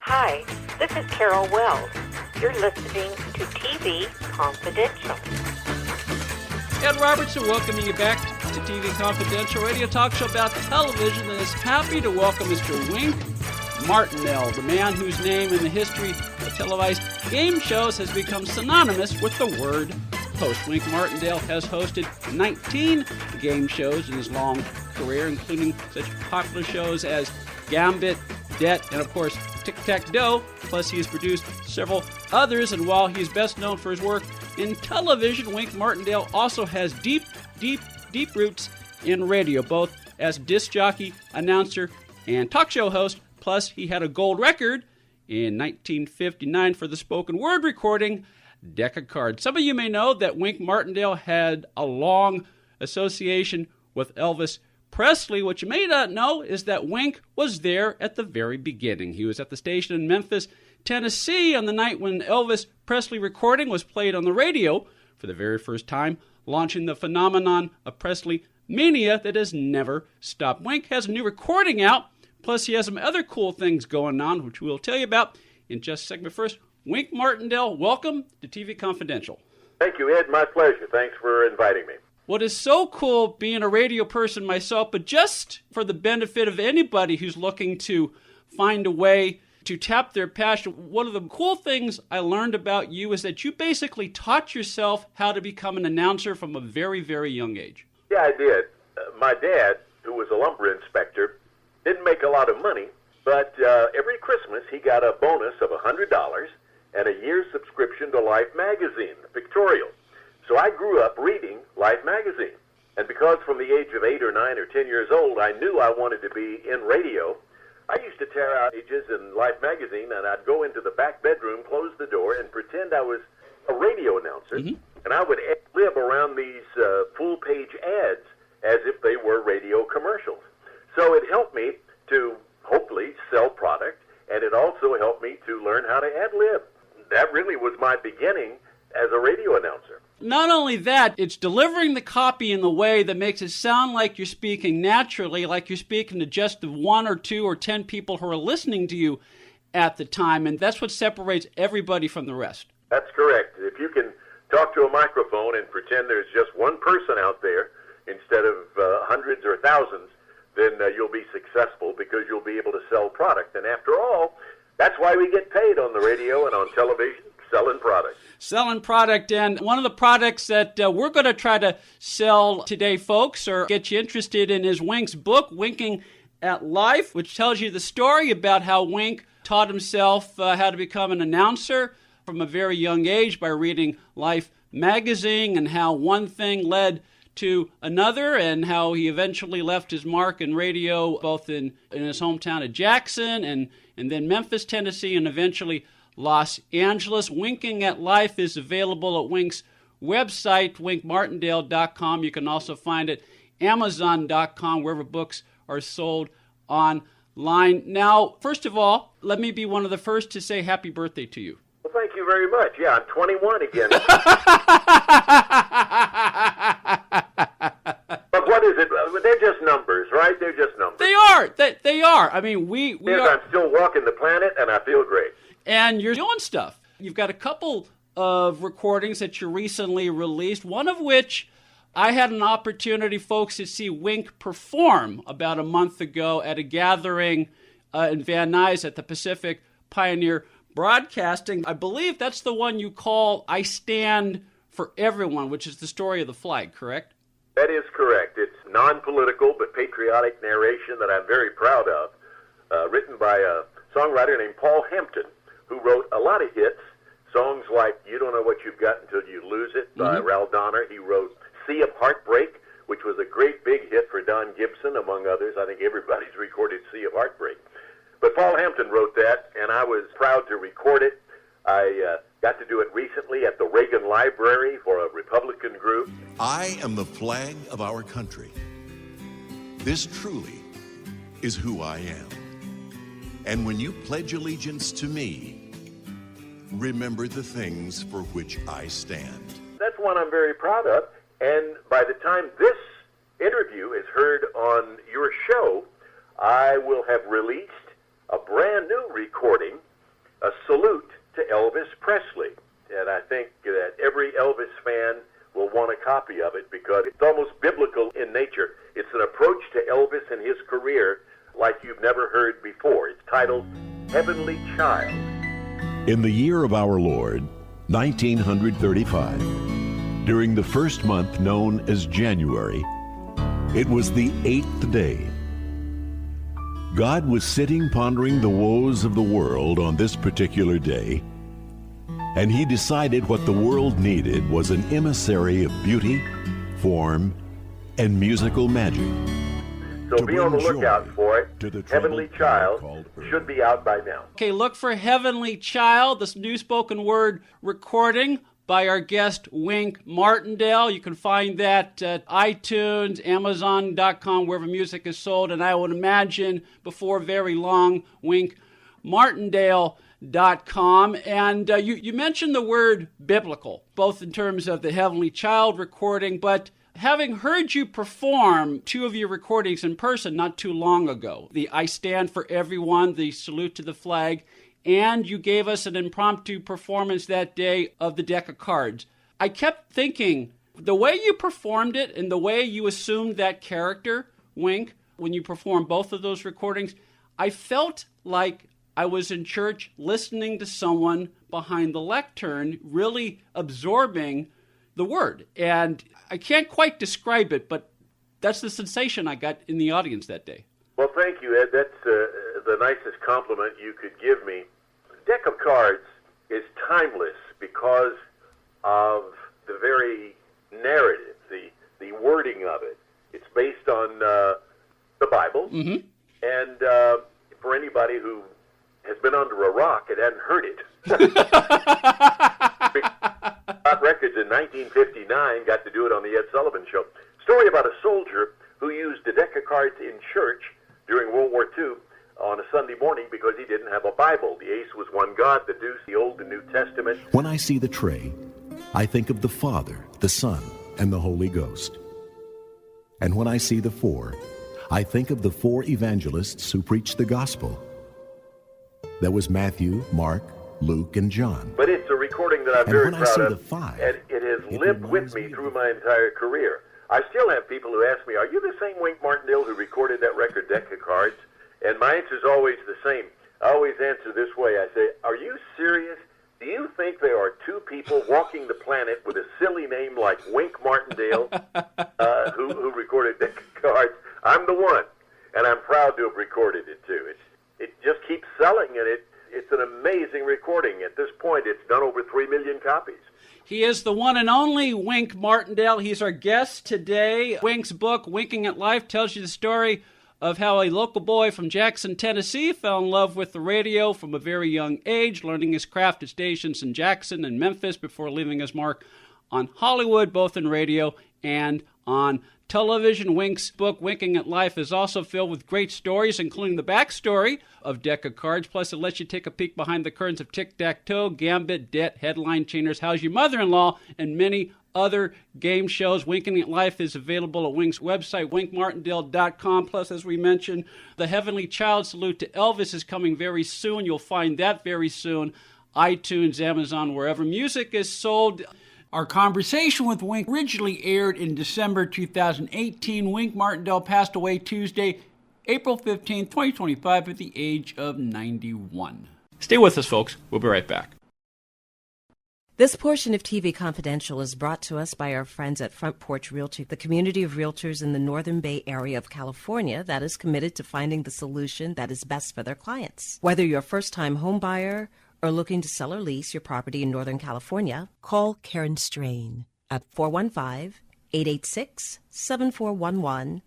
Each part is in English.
Hi, this is Carol Wells. You're listening to TV Confidential. Ed Robertson welcoming you back to TV Confidential, radio talk show about television, and is happy to welcome Mr. Wink Martindale, the man whose name in the history of televised game shows has become synonymous with the word host. Wink Martindale has hosted 19 game shows in his long career, including such popular shows as Gambit, Det, and of course Tic Tac Dough. Plus he has produced several others, and while he is best known for his work in television, Wink Martindale also has deep roots in radio, both as disc jockey, announcer, and talk show host. Plus, he had a gold record in 1959 for the spoken word recording, Deck of Cards. Some of you may know that Wink Martindale had a long association with Elvis Presley. What you may not know is that Wink was there at the very beginning. He was at the station in Memphis, Tennessee on the night when Elvis Presley recording was played on the radio for the very first time, launching the phenomenon of Presley mania that has never stopped. Wink has a new recording out. Plus, he has some other cool things going on, which we'll tell you about in just a second. First, Wink Martindale, welcome to TV Confidential. Thank you, Ed. My pleasure. Thanks for inviting me. What is so cool being a radio person myself, but just for the benefit of anybody who's looking to find a way to tap their passion, one of the cool things I learned about you is that you basically taught yourself how to become an announcer from a very, very young age. Yeah, I did. My dad, who was a lumber inspector, didn't make a lot of money, but every Christmas he got a bonus of $100 and a year's subscription to Life magazine, pictorial. So I grew up reading Life magazine. And because from the age of 8 or 9 or 10 years old, I knew I wanted to be in radio, I used to tear out pages in Life magazine, and I'd go into the back bedroom, close the door, and pretend I was a radio announcer. Mm-hmm. And I would live around these full-page ads as if they were radio commercials. So it helped me to hopefully sell product, and it also helped me to learn how to ad-lib. That really was my beginning as a radio announcer. Not only that, it's delivering the copy in the way that makes it sound like you're speaking naturally, like you're speaking to just the 1 or 2 or 10 people who are listening to you at the time, and that's what separates everybody from the rest. That's correct. If you can talk to a microphone and pretend there's just one person out there instead of hundreds or thousands, then you'll be successful because you'll be able to sell product. And after all, that's why we get paid on the radio and on television, selling product. Selling product, and one of the products that we're going to try to sell today, folks, or get you interested in is Wink's book, Winking at Life, which tells you the story about how Wink taught himself how to become an announcer from a very young age by reading Life magazine, and how one thing led to another, and how he eventually left his mark in radio, both in his hometown of Jackson and then Memphis, Tennessee, and eventually Los Angeles. Winking at Life is available at Wink's website, winkmartindale.com. You can also find it amazon.com, wherever books are sold online. Now, first of all, let me be one of the first to say happy birthday to you. Well, thank you very much. Yeah, I'm 21 again. But what is it? They're just numbers, right? They're just numbers. They are. They are. I mean, we are. I'm still walking the planet, and I feel great. And you're doing stuff. You've got a couple of recordings that you recently released, one of which I had an opportunity, folks, to see Wink perform about a month ago at a gathering in Van Nuys at the Pacific Pioneer Broadcasting. I believe that's the one you call I Stand for Everyone, which is the story of the flag, correct? That is correct. It's non-political but patriotic narration that I'm very proud of, written by a songwriter named Paul Hampton, who wrote a lot of hits, songs like You Don't Know What You've Got Until You Lose It by Ralph Donner. He wrote Sea of Heartbreak, which was a great big hit for Don Gibson, among others. I think everybody's recorded Sea of Heartbreak. But Paul Hampton wrote that, and I was proud to record it. I got to do it recently at the Reagan Library for a Republican group. I am the flag of our country. This truly is who I am. And when you pledge allegiance to me, remember the things for which I stand. That's one I'm very proud of. And by the time this interview is heard on your show, I will have released a brand new recording salute to Elvis Presley. And I think that every Elvis fan will want a copy of it because it's almost biblical in nature. It's an approach to Elvis and his career like you've never heard before. It's titled Heavenly Child. In the year of our Lord, 1935, during the first month known as January, it was the 8th day. God was sitting pondering the woes of the world on this particular day, and he decided what the world needed was an emissary of beauty, form, and musical magic. So be on the lookout for it. Heavenly Child should be out by now. Okay, look for Heavenly Child, this new spoken word recording by our guest Wink Martindale. You can find that at iTunes, Amazon.com, wherever music is sold. And I would imagine before very long, WinkMartindale.com. And you mentioned the word biblical, both in terms of the Heavenly Child recording, but having heard you perform two of your recordings in person not too long ago, the I Stand for Everyone, the Salute to the Flag, and you gave us an impromptu performance that day of the deck of cards. I kept thinking, the way you performed it and the way you assumed that character, Wink, when you performed both of those recordings, I felt like I was in church listening to someone behind the lectern, really absorbing the word. And I can't quite describe it, but that's the sensation I got in the audience that day. Well, thank you, Ed. That's the nicest compliment you could give me. Deck of Cards is timeless because of the very narrative, the wording of it. It's based on the Bible, and for anybody who has been under a rock and hadn't heard it. Got records in 1959, got to do it on the Ed Sullivan Show. Story about a soldier who used a deck of cards in church during World War II on a Sunday morning because he didn't have a Bible. The ace was one God, the deuce, the Old and New Testament. When I see the tray, I think of the Father, the Son, and the Holy Ghost. And when I see the four, I think of the four evangelists who preached the gospel. There was Matthew, Mark, Luke, and John. But it's a recording that I'm very proud of, the five, and it has lived with me through my entire career. I still have people who ask me, are you the same Wink Martindale who recorded that record, Deck of Cards? And my answer is always the same. I always answer this way. I say, are you serious? Do you think there are two people walking the planet with a silly name like Wink Martindale who recorded Deck of Cards? I'm the one, and I'm proud to have recorded it, too. It just keeps selling, and it's an amazing recording. At this point, it's done over 3 million copies. He is the one and only Wink Martindale. He's our guest today. Wink's book, Winking at Life, tells you the story of how a local boy from Jackson, Tennessee, fell in love with the radio from a very young age, learning his craft at stations in Jackson and Memphis before leaving his mark on Hollywood, both in radio and on television. Wink's book, Winking at Life, is also filled with great stories, including the backstory of Deck of Cards. Plus, it lets you take a peek behind the curtains of Tic Tac Dough, Gambit, Debt, Headline Changers, How's Your Mother-in-Law, and many other game shows. Winking at Life is available at Wink's website, winkmartindale.com. Plus, as we mentioned, the Heavenly Child Salute to Elvis is coming very soon. You'll find that very soon. iTunes, Amazon, wherever music is sold. Our conversation with Wink originally aired in December 2018. Wink Martindale passed away Tuesday, April 15, 2025, at the age of 91. Stay with us, folks. We'll be right back. This portion of TV Confidential is brought to us by our friends at Front Porch Realty, the community of realtors in the Northern Bay area of California that is committed to finding the solution that is best for their clients. Whether you're a first-time home buyer or looking to sell or lease your property in Northern California, call Karen Strain at 415-886-7411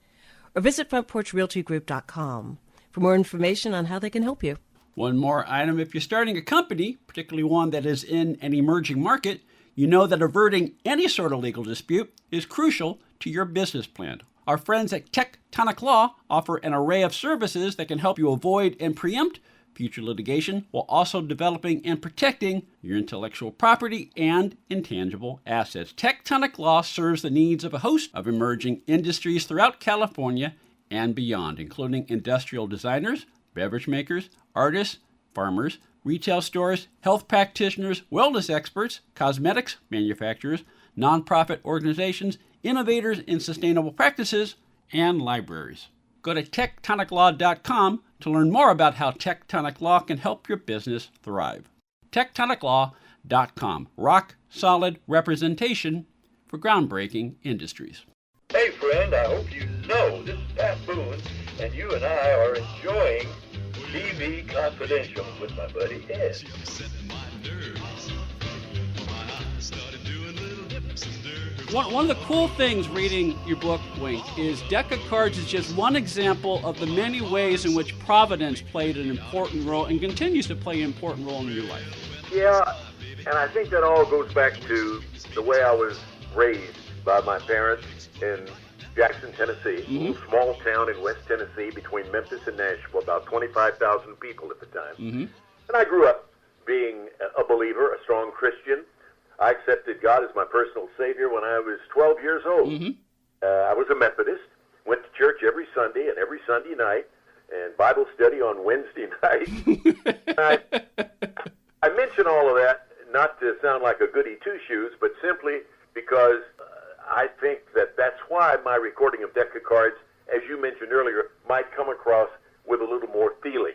or visit frontporchrealtygroup.com for more information on how they can help you. One more item. If you're starting a company, particularly one that is in an emerging market, you know that averting any sort of legal dispute is crucial to your business plan. Our friends at Tectonic Law offer an array of services that can help you avoid and preempt future litigation while also developing and protecting your intellectual property and intangible assets. Tectonic Law serves the needs of a host of emerging industries throughout California and beyond, including industrial designers, beverage makers, artists, farmers, retail stores, health practitioners, wellness experts, cosmetics manufacturers, nonprofit organizations, innovators in sustainable practices, and libraries. Go to tectoniclaw.com to learn more about how Tectonic Law can help your business thrive. tectoniclaw.com. Rock solid representation for groundbreaking industries. Hey, friend, I hope you know this is Pat Boone, and you and I are enjoying TV Confidential with my buddy Ed. One of the cool things reading your book, Wink, is deck of cards is just one example of the many ways in which providence played an important role and continues to play an important role in your life. Yeah, and I think that all goes back to the way I was raised by my parents in Jackson, Tennessee, a little small town in West Tennessee between Memphis and Nashville, about 25,000 people at the time. And I grew up being a believer, a strong Christian. I accepted God as my personal Savior when I was 12 years old. I was a Methodist, went to church every Sunday and every Sunday night, and Bible study on Wednesday night. I mention all of that not to sound like a goody two-shoes, but simply because I think that that's why my recording of Deck of Cards, as you mentioned earlier, might come across with a little more feeling.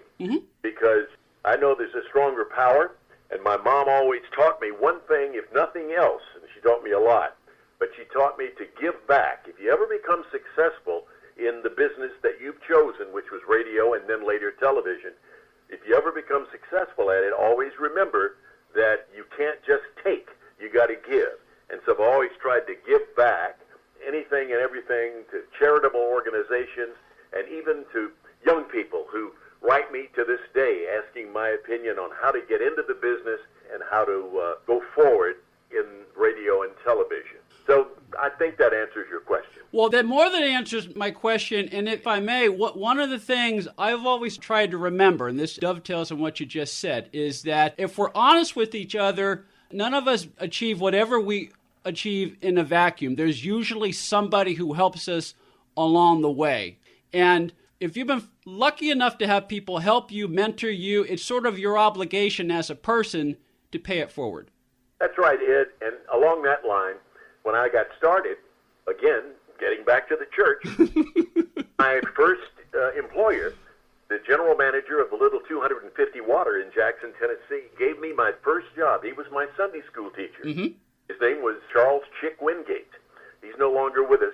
Because I know there's a stronger power, and my mom always taught me one thing, if nothing else, and she taught me a lot, but she taught me to give back. If you ever become successful in the business that you've chosen, which was radio and then later television, if you ever become successful at it, always remember that you can't just take, you got to give. And so I've always tried to give back anything and everything to charitable organizations and even to young people who write me to this day asking my opinion on how to get into the business and how to go forward in radio and television. So I think that answers your question. Well, that more than answers my question. And if I may, one of the things I've always tried to remember, and this dovetails on what you just said, is that if we're honest with each other, none of us achieve whatever we achieve in a vacuum. There's usually somebody who helps us along the way. And if you've been lucky enough to have people help you, mentor you, it's sort of your obligation as a person to pay it forward. That's right, Ed. And along that line, when I got started, again, getting back to the church, my first employer, the general manager of the little 250 Water in Jackson, Tennessee, gave me my first job. He was my Sunday school teacher. His name was Charles Chick Wingate. He's no longer with us,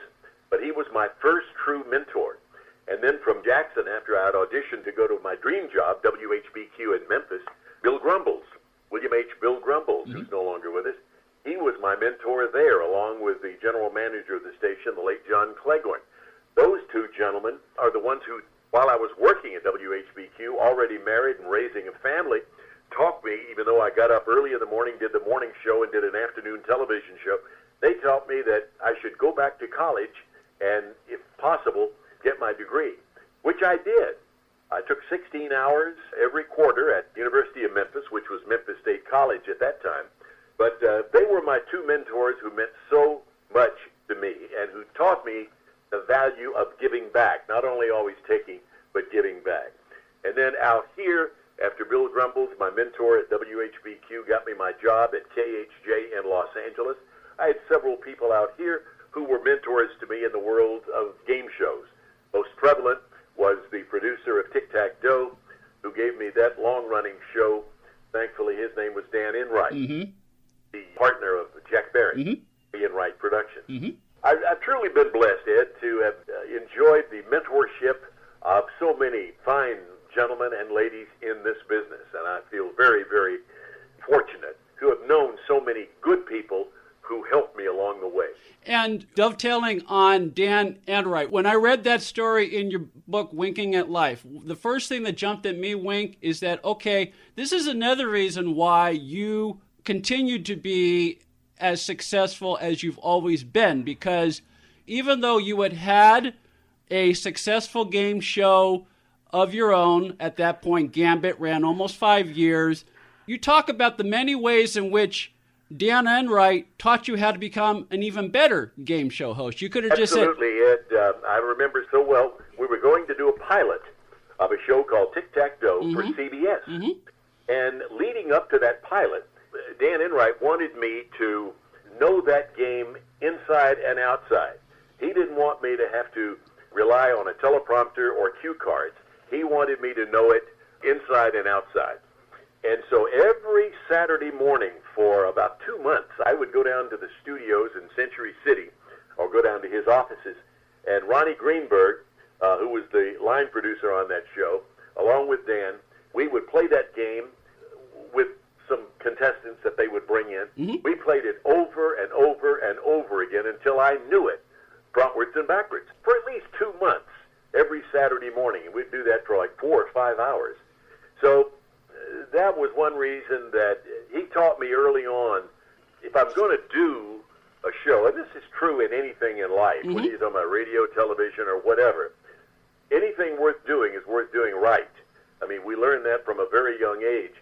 but he was my first true mentor. And then from Jackson, after I had auditioned to go to my dream job, WHBQ in Memphis, Bill Grumbles, William H. Bill Grumbles, who's no longer with us, he was my mentor there, along with the general manager of the station, the late John Cleghorn. Those two gentlemen are the ones who, while I was working at WHBQ, already married and raising a family, taught me, even though I got up early in the morning, did the morning show, and did an afternoon television show, they taught me that I should go back to college and, if possible, get my degree, which I did. I took 16 hours every quarter at University of Memphis, which was Memphis State College at that time. But they were my two mentors who meant so much to me and who taught me the value of giving back, not only always taking, but giving back. And then out here, after Bill Grumbles, my mentor at WHBQ, got me my job at KHJ in Los Angeles, I had several people out here who were mentors to me in the world of game shows. Most prevalent was the producer of Tic Tac Dough, who gave me that long-running show. Thankfully, his name was Dan Enright, the partner of Jack Barry, the Enright Productions. I've truly been blessed, Ed, to have enjoyed the mentorship of so many fine gentlemen and ladies in this business, and I feel very, very fortunate to have known so many good people who helped me along the way. And dovetailing on Dan Enright, when I read that story in your book, Winking at Life, the first thing that jumped at me, Wink, is that, okay, this is another reason why you continue to be as successful as you've always been, because even though you had a successful game show of your own at that point, Gambit ran almost 5 years, you talk about the many ways in which Dan Enright taught you how to become an even better game show host. You could have just said... Absolutely, Ed. I remember so well, we were going to do a pilot of a show called Tic Tac Dough for CBS. And leading up to that pilot, Dan Enright wanted me to know that game inside and outside. He didn't want me to have to rely on a teleprompter or cue cards. He wanted me to know it inside and outside. And so every Saturday morning for about 2 months, I would go down to the studios in Century City or go down to his offices. And Ronnie Greenberg, who was the line producer on that show, along with Dan, we would play that game with some contestants that they would bring in. Mm-hmm. We played it over and over and over again until I knew it, frontwards and backwards, for at least 2 months every Saturday morning. And we'd do that for like 4 or 5 hours. So that was one reason that he taught me early on, if I'm going to do a show, and this is true in anything in life, mm-hmm. whether you're talking about radio, television, or whatever, anything worth doing is worth doing right. I mean, we learned that from a very young age.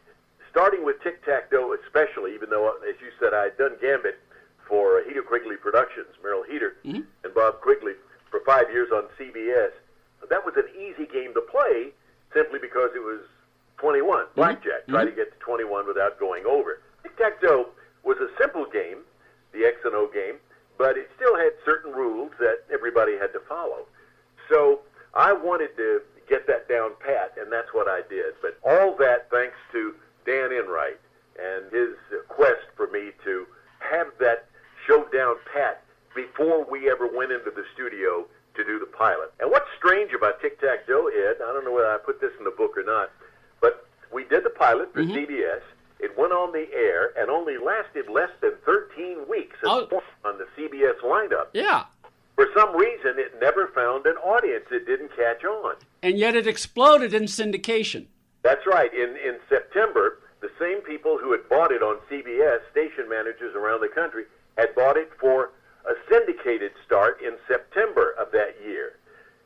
Starting with Tic Tac Dough especially, even though, as you said, I had done Gambit for Heater Quigley Productions, Merrill Heater, mm-hmm. and Bob Quigley for 5 years on CBS. That was an easy game to play simply because it was 21, blackjack, mm-hmm. try to get to 21 without going over. Tic Tac Dough was a simple game, the X and O game, but it still had certain rules that everybody had to follow. So I wanted to get that down pat, and that's what I did. But all that thanks to Dan Enright and his quest for me to have that show down pat before we ever went into the studio to do the pilot. And what's strange about Tic Tac Dough, Ed, I don't know whether I put this in the book or not, but we did the pilot for mm-hmm. CBS. It went on the air and only lasted less than 13 weeks on the CBS lineup. Yeah. For some reason, it never found an audience. It didn't catch on. And yet it exploded in syndication. That's right. In September, the same people who had bought it on CBS, station managers around the country, had bought it for a syndicated start in September of that year.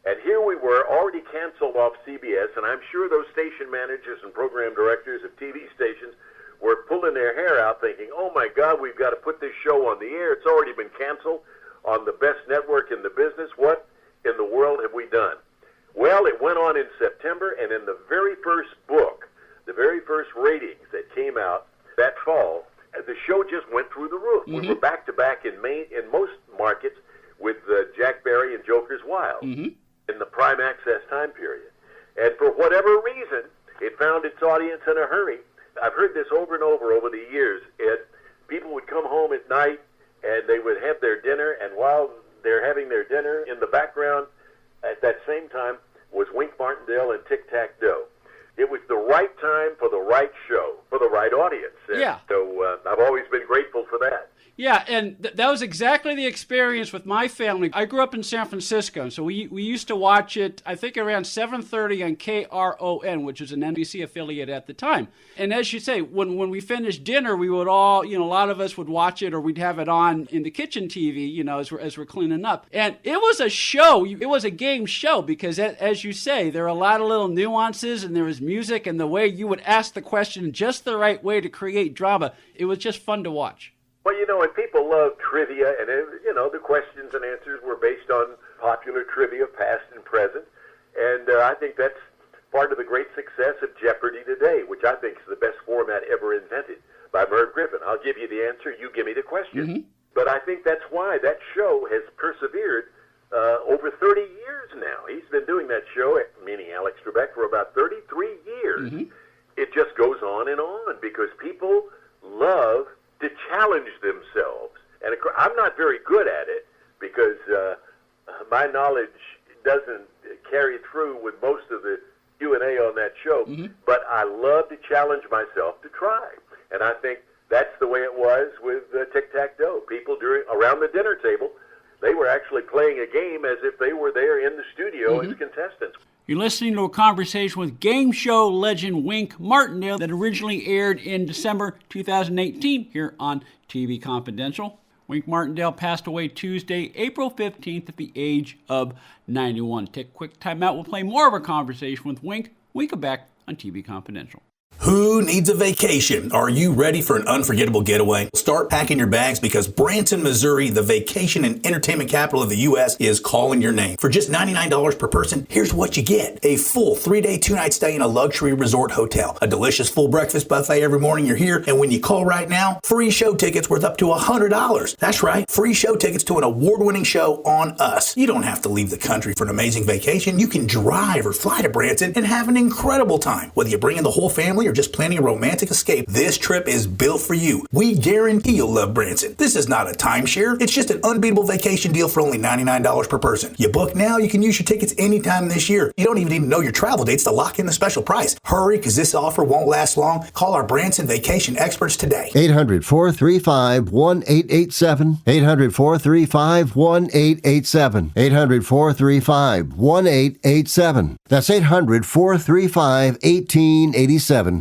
And here we were, already canceled off CBS, and I'm sure those station managers and program directors of TV stations were pulling their hair out thinking, oh my God, we've got to put this show on the air. It's already been canceled on the best network in the business. What in the world have we done? Well, it went on in September, and in the very first book, the very first ratings that came out that fall, the show just went through the roof. Mm-hmm. We were back-to-back in most markets with Jack Barry and Joker's Wild mm-hmm. in the prime access time period. And for whatever reason, it found its audience in a hurry. I've heard this over and over the years, Ed. People would come home at night, and they would have their dinner, and while they're having their dinner, in the background at that same time was Wink Martindale and Tic Tac Dough. It was the right time for the right show, for the right audience. And yeah. So I've always been grateful for that. Yeah, and that was exactly the experience with my family. I grew up in San Francisco, so we used to watch it, I think, around 7:30 on KRON, which was an NBC affiliate at the time. And as you say, when we finished dinner, we would all, a lot of us would watch it, or we'd have it on in the kitchen TV, as we're cleaning up. And it was a show. It was a game show because, as you say, there are a lot of little nuances, and there was music, and the way you would ask the question just the right way to create drama. It was just fun to watch. Well, and people love trivia, and, the questions and answers were based on popular trivia, past and present. And I think that's part of the great success of Jeopardy today, which I think is the best format ever invented by Merv Griffin. I'll give you the answer, you give me the question. Mm-hmm. But I think that's why that show has persevered over 30 years now. He's been doing that show, meaning Alex Trebek, for about 33 years. Mm-hmm. It just goes on and on because people love to challenge themselves. And I'm not very good at it because my knowledge doesn't carry through with most of the Q&A on that show. Mm-hmm. But I love to challenge myself to try. And I think that's the way it was with Tic Tac Dough. People around the dinner table, they were actually playing a game as if they were there in the studio mm-hmm. as contestants. You're listening to a conversation with game show legend Wink Martindale that originally aired in December 2018 here on TV Confidential. Wink Martindale passed away Tuesday, April 15th at the age of 91. Take a quick time out. We'll play more of our conversation with Wink. We'll come back on TV Confidential. Who needs a vacation? Are you ready for an unforgettable getaway? Start packing your bags because Branson, Missouri, the vacation and entertainment capital of the U.S., is calling your name. For just $99 per person, here's what you get. A full 3-day, 2-night stay in a luxury resort hotel, a delicious full breakfast buffet every morning you're here, and when you call right now, free show tickets worth up to $100. That's right, free show tickets to an award-winning show on us. You don't have to leave the country for an amazing vacation. You can drive or fly to Branson and have an incredible time. Whether you bring in the whole family or just planning a romantic escape, this trip is built for you. We guarantee you'll love Branson. This is not a timeshare. It's just an unbeatable vacation deal for only $99 per person. You book now, you can use your tickets anytime this year. You don't even need to know your travel dates to lock in the special price. Hurry, because this offer won't last long. Call our Branson vacation experts today. 800-435-1887. 800-435-1887. 800-435-1887. That's 800-435-1887.